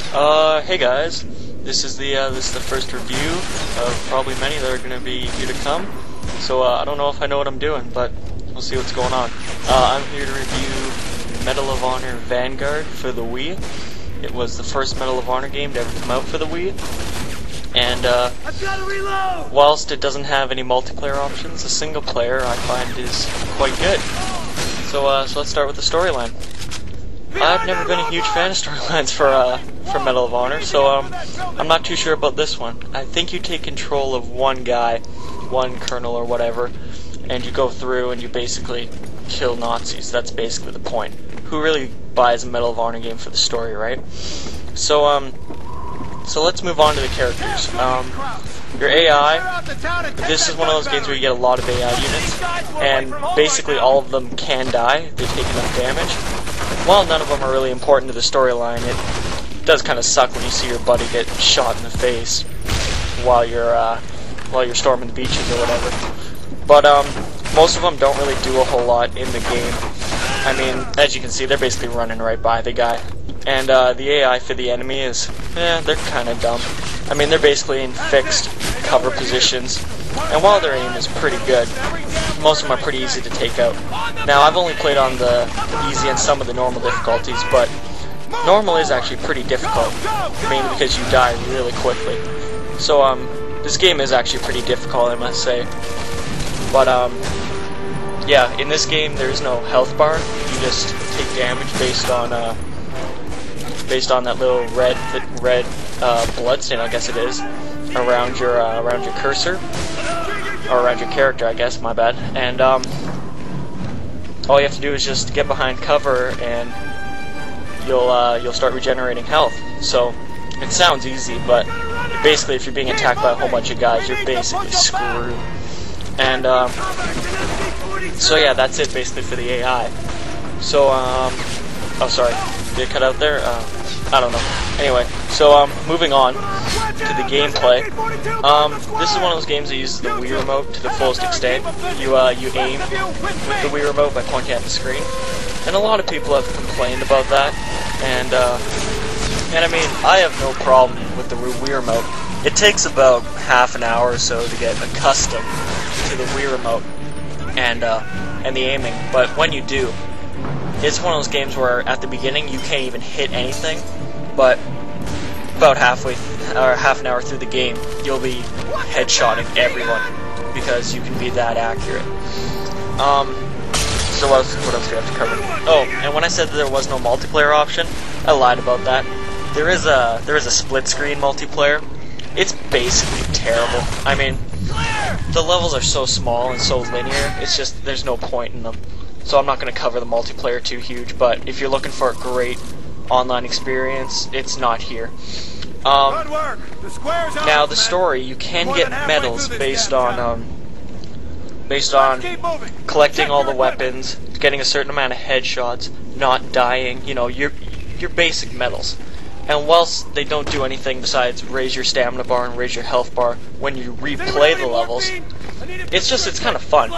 Hey guys, this is the first review of probably many that are going to be here to come. So I don't know if I know what I'm doing, but we'll see what's going on. I'm here to review Medal of Honor Vanguard for the Wii. It was the first Medal of Honor game to ever come out for the Wii, and whilst it doesn't have any multiplayer options, the single player I find is quite good. So let's start with the storyline. I've never been a huge fan of storylines for Medal of Honor, so I'm not too sure about this one. I think you take control of one guy, one colonel or whatever, and you go through and you basically kill Nazis. That's basically the point. Who really buys a Medal of Honor game for the story, right? So let's move on to the characters. Your AI, this is one of those games where you get a lot of AI units, and basically all of them can die. They take enough damage. While none of them are really important to the storyline, it does kind of suck when you see your buddy get shot in the face while you're storming the beaches or whatever. But most of them don't really do a whole lot in the game. I mean, as you can see, they're basically running right by the guy. And the AI for the enemy is, they're kind of dumb. I mean, they're basically in fixed cover positions, and while their aim is pretty good, most of them are pretty easy to take out. Now, I've only played on the easy and some of the normal difficulties, but normal is actually pretty difficult, mainly because you die really quickly. So, this game is actually pretty difficult, I must say. But, yeah, in this game, there is no health bar. You just take damage based on that little red bloodstain, I guess it is, around your cursor, or around your character, I guess. My bad. And all you have to do is just get behind cover, and you'll start regenerating health. So it sounds easy, but basically, if you're being attacked by a whole bunch of guys, you're basically screwed. And so yeah, that's it basically for the AI. So oh sorry, did it cut out there? I don't know. Anyway, so moving on to the gameplay. This is one of those games that uses the Wii remote to the fullest extent. You aim with the Wii remote by pointing at the screen, and a lot of people have complained about that. And I mean, I have no problem with the Wii remote. It takes about half an hour or so to get accustomed to the Wii remote and the aiming, but when you do, it's one of those games where at the beginning you can't even hit anything, but about half an hour through the game, you'll be headshotting everyone because you can be that accurate. So what else do we have to cover? Oh, and when I said that there was no multiplayer option, I lied about that. There is a split screen multiplayer. It's basically terrible. I mean, the levels are so small and so linear, it's just, there's no point in them. So I'm not going to cover the multiplayer too huge, but if you're looking for a great online experience, it's not here. Now the story, you can get medals based on collecting all the weapons, getting a certain amount of headshots, not dying, you know, your basic medals. And whilst they don't do anything besides raise your stamina bar and raise your health bar when you replay the levels, it's kind of fun.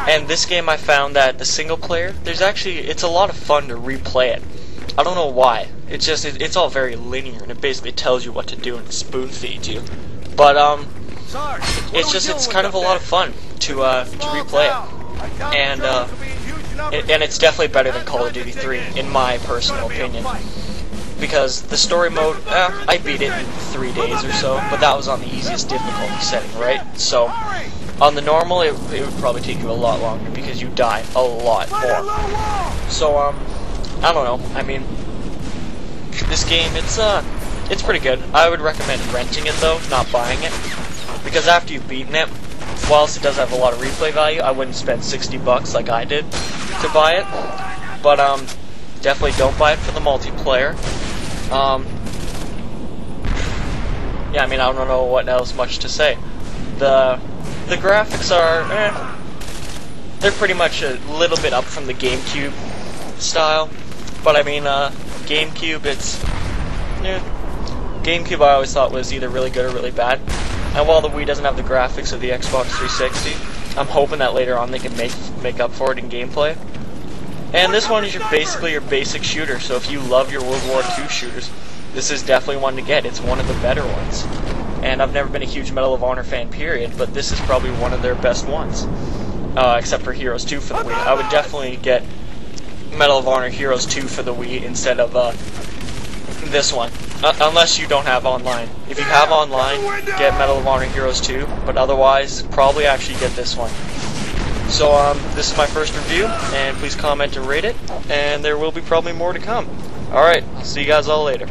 And this game, I found that the single player, it's a lot of fun to replay it. I don't know why. It's all very linear, and it basically tells you what to do and spoon feeds you. But it's kind of a lot of fun to replay it. And it's definitely better than Call of Duty 3 in my personal opinion. Because the story mode, I beat it in 3 days or so, but that was on the easiest difficulty setting, right? So on the normal, it would probably take you a lot longer because you die a lot more. So I don't know. I mean, this game, it's pretty good. I would recommend renting it though, not buying it, because after you've beaten it, whilst it does have a lot of replay value, I wouldn't spend $60 like I did to buy it. But definitely don't buy it for the multiplayer. Yeah, I mean, I don't know what else much to say. The graphics are, they're pretty much a little bit up from the GameCube style, but I mean, GameCube, GameCube I always thought was either really good or really bad, and while the Wii doesn't have the graphics of the Xbox 360, I'm hoping that later on they can make up for it in gameplay. And this one is basically your basic shooter, so if you love your World War II shooters, this is definitely one to get. It's one of the better ones. And I've never been a huge Medal of Honor fan, period, but this is probably one of their best ones. Except for Heroes 2 for the Wii. I would definitely get Medal of Honor Heroes 2 for the Wii instead of this one. Unless you don't have online. If you have online, get Medal of Honor Heroes 2, but otherwise, probably actually get this one. So, this is my first review, and please comment and rate it, and there will be probably more to come. Alright, I'll see you guys all later.